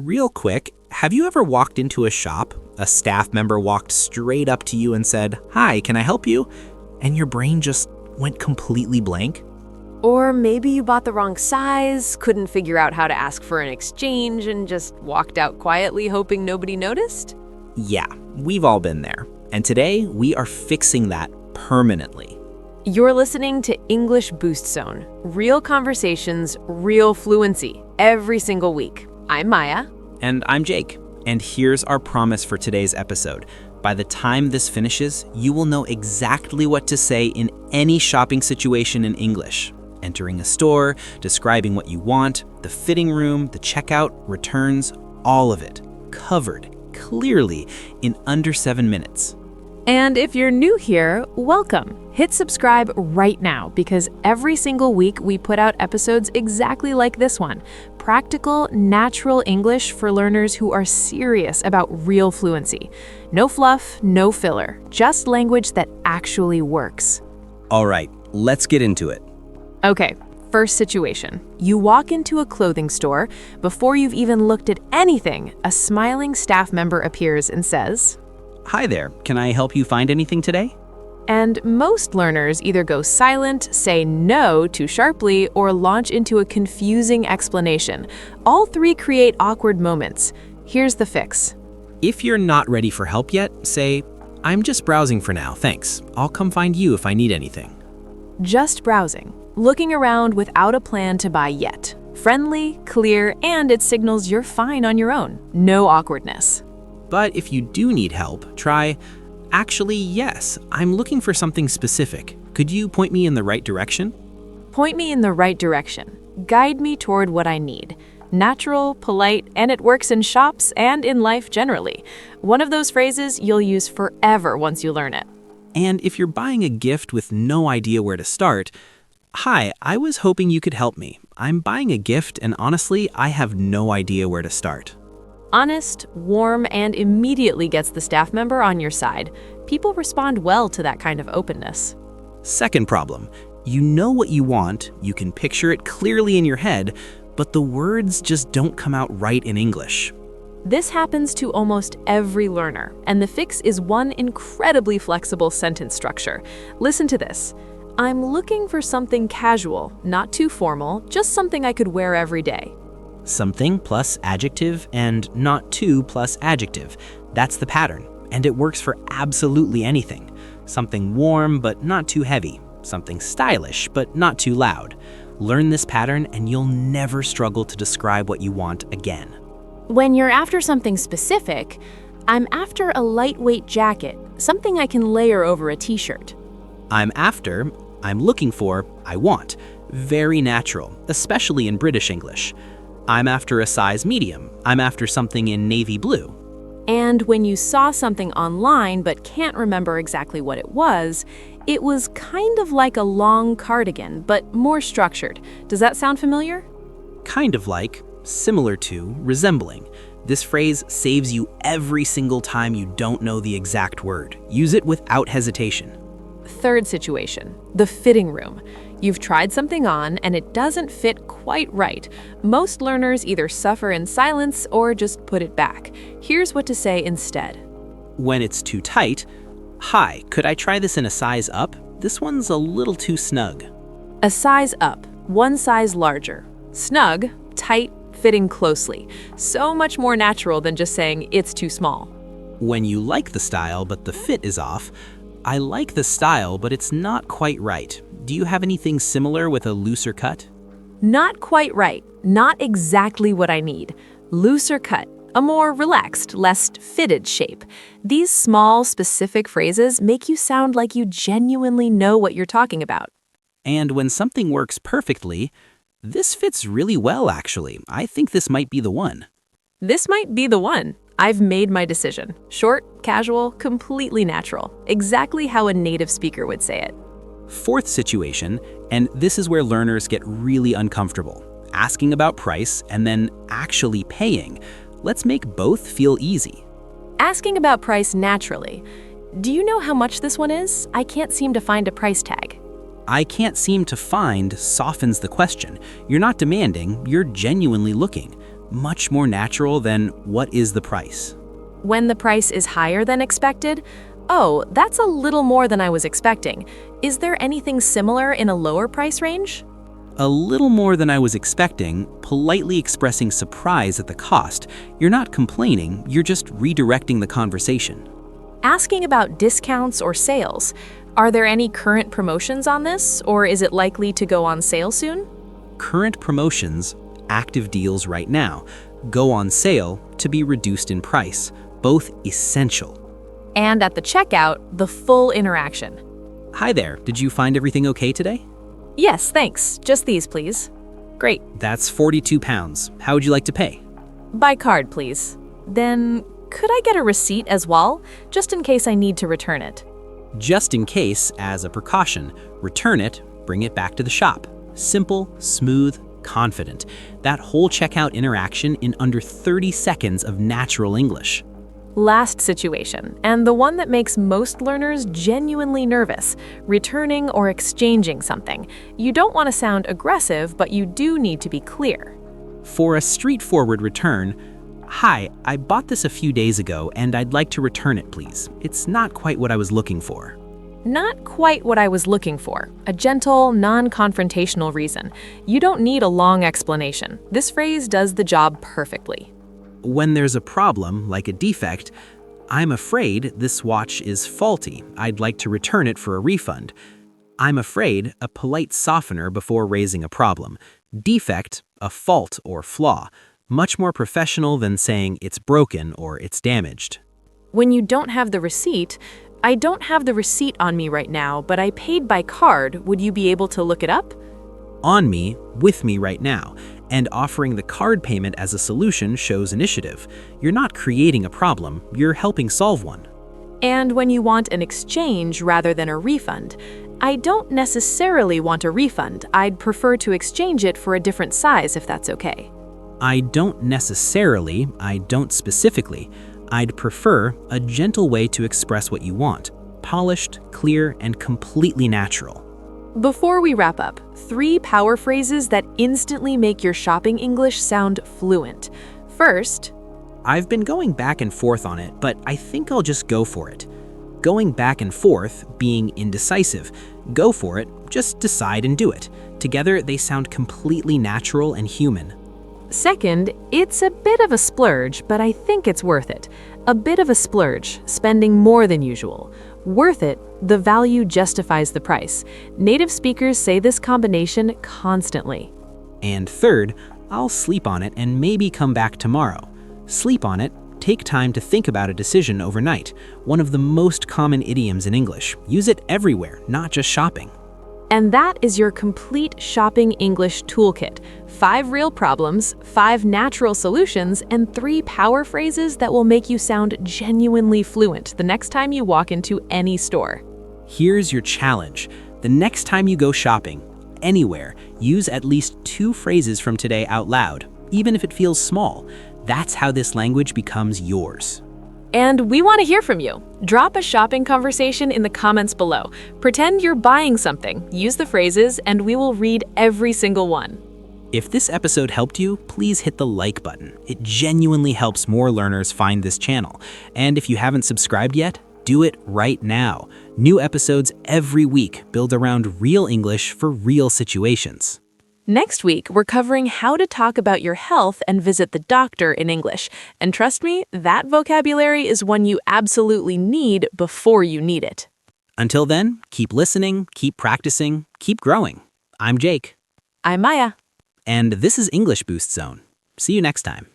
Real quick, have you ever walked into a shop, a staff member walked straight up to you and said, "Hi, can I help you?" and your brain just went completely blank? Or maybe you bought the wrong size, couldn't figure out how to ask for an exchange, and just walked out quietly hoping nobody noticed? Yeah, we've all been there. And today, we are fixing that permanently. You're listening to English Boost Zone, real conversations, real fluency, every single week. I'm Maya. And I'm Jake. And here's our promise for today's episode. By the time this finishes, you will know exactly what to say in any shopping situation in English. Entering a store, describing what you want, the fitting room, the checkout, returns, all of it. Covered, clearly, in under 7 minutes. And if you're new here, welcome. Hit subscribe right now because every single week we put out episodes exactly like this one. Practical, natural English for learners who are serious about real fluency. No fluff, no filler, just language that actually works. All right, let's get into it. Okay, first situation. You walk into a clothing store. Before you've even looked at anything, a smiling staff member appears and says, "Hi there, can I help you find anything today?" and most learners either go silent, say no too sharply, or launch into a confusing explanation. All three create awkward moments. Here's the fix. If you're not ready for help yet, say, "I'm just browsing for now, thanks. I'll come find you if I need anything." Just browsing, looking around without a plan to buy yet. Friendly, clear, and it signals you're fine on your own. No awkwardness. But if you do need help, try, "Actually, yes, I'm looking for something specific. Could you point me in the right direction?" Point me in the right direction. Guide me toward what I need. Natural, polite, and it works in shops and in life generally. One of those phrases you'll use forever once you learn it. And if you're buying a gift with no idea where to start, "Hi, I was hoping you could help me. I'm buying a gift and honestly, I have no idea where to start." Honest, warm, and immediately gets the staff member on your side. People respond well to that kind of openness. Second problem, you know what you want, you can picture it clearly in your head, but the words just don't come out right in English. This happens to almost every learner, and the fix is one incredibly flexible sentence structure. Listen to this. I'm looking for something casual, not too formal, just something I could wear every day. Something plus adjective and not too plus adjective. That's the pattern, and it works for absolutely anything. Something warm but not too heavy. Something stylish but not too loud. Learn this pattern and you'll never struggle to describe what you want again. When you're after something specific, I'm after a lightweight jacket, something I can layer over a t-shirt. I'm looking for, I want. Very natural, especially in British English. I'm after a size medium. I'm after something in navy blue. And when you saw something online but can't remember exactly what it was kind of like a long cardigan, but more structured. Does that sound familiar? Kind of like, similar to, resembling. This phrase saves you every single time you don't know the exact word. Use it without hesitation. Third situation, the fitting room. You've tried something on and it doesn't fit quite right. Most learners either suffer in silence or just put it back. Here's what to say instead. When it's too tight, "Hi, could I try this in a size up? This one's a little too snug." A size up, one size larger. Snug, tight, fitting closely. So much more natural than just saying it's too small. When you like the style but the fit is off, "I like the style but it's not quite right. Do you have anything similar with a looser cut?" Not quite right. Not exactly what I need. Looser cut. A more relaxed, less fitted shape. These small, specific phrases make you sound like you genuinely know what you're talking about. And when something works perfectly, "This fits really well, actually. I think this might be the one." This might be the one. I've made my decision. Short, casual, completely natural. Exactly how a native speaker would say it. Fourth situation, and this is where learners get really uncomfortable. Asking about price and then actually paying. Let's make both feel easy. Asking about price naturally. Do you know how much this one is? I can't seem to find a price tag. "I can't seem to find" softens the question. You're not demanding, you're genuinely looking. much more natural than "what is the price?" When the price is higher than expected, oh, that's a little more than I was expecting. Is there anything similar in a lower price range? A little more than I was expecting, politely expressing surprise at the cost. You're not complaining, you're just redirecting the conversation. Asking about discounts or sales. Are there any current promotions on this, or is it likely to go on sale soon? Current promotions, active deals right now, go on sale to be reduced in price, both essential. And at the checkout, the full interaction. Hi there, did you find everything okay today? Yes, thanks. Just these, please. Great. That's £42. How would you like to pay? By card, please. Then, could I get a receipt as well, just in case I need to return it? Just in case, as a precaution, return it, bring it back to the shop. Simple, smooth, confident. That whole checkout interaction in under 30 seconds of natural English. Last situation, and the one that makes most learners genuinely nervous, returning or exchanging something. You don't want to sound aggressive, but you do need to be clear. For a straightforward return, "Hi, I bought this a few days ago and I'd like to return it, please. It's not quite what I was looking for." Not quite what I was looking for. A gentle, non-confrontational reason. You don't need a long explanation. This phrase does the job perfectly. When there's a problem, like a defect, "I'm afraid this watch is faulty. I'd like to return it for a refund." "I'm afraid," a polite softener before raising a problem. Defect, a fault or flaw. Much more professional than saying it's broken or it's damaged. When you don't have the receipt, "I don't have the receipt on me right now, but I paid by card. Would you be able to look it up?" On me, with me right now, and offering the card payment as a solution shows initiative. You're not creating a problem, you're helping solve one. And when you want an exchange rather than a refund, "I don't necessarily want a refund. I'd prefer to exchange it for a different size if that's okay." I don't necessarily, I don't specifically. I'd prefer a gentle way to express what you want. Polished, clear, and completely natural. Before we wrap up, 3 power phrases that instantly make your shopping English sound fluent. First, I've been going back and forth on it, but I think I'll just go for it. Going back and forth, being indecisive. Go for it, just decide and do it. Together, they sound completely natural and human. second, it's a bit of a splurge, but I think it's worth it. A bit of a splurge, spending more than usual. Worth it, the value justifies the price. Native speakers say this combination constantly. And third, I'll sleep on it and maybe come back tomorrow. Sleep on it, take time to think about a decision overnight. One of the most common idioms in English. Use it everywhere, not just shopping. And that is your complete shopping English toolkit. 5 real problems, 5 natural solutions, and 3 power phrases that will make you sound genuinely fluent the next time you walk into any store. Here's your challenge. The next time you go shopping, anywhere, use at least 2 phrases from today out loud, even if it feels small. That's how this language becomes yours. And we want to hear from you. Drop a shopping conversation in the comments below. Pretend you're buying something, use the phrases, and we will read every single one. If this episode helped you, please hit the like button. It genuinely helps more learners find this channel. And if you haven't subscribed yet, do it right now. New episodes every week build around real English for real situations. Next week, we're covering how to talk about your health and visit the doctor in English. And trust me, that vocabulary is one you absolutely need before you need it. Until then, keep listening, keep practicing, keep growing. I'm Jake. I'm Maya. And this is English Boost Zone. See you next time.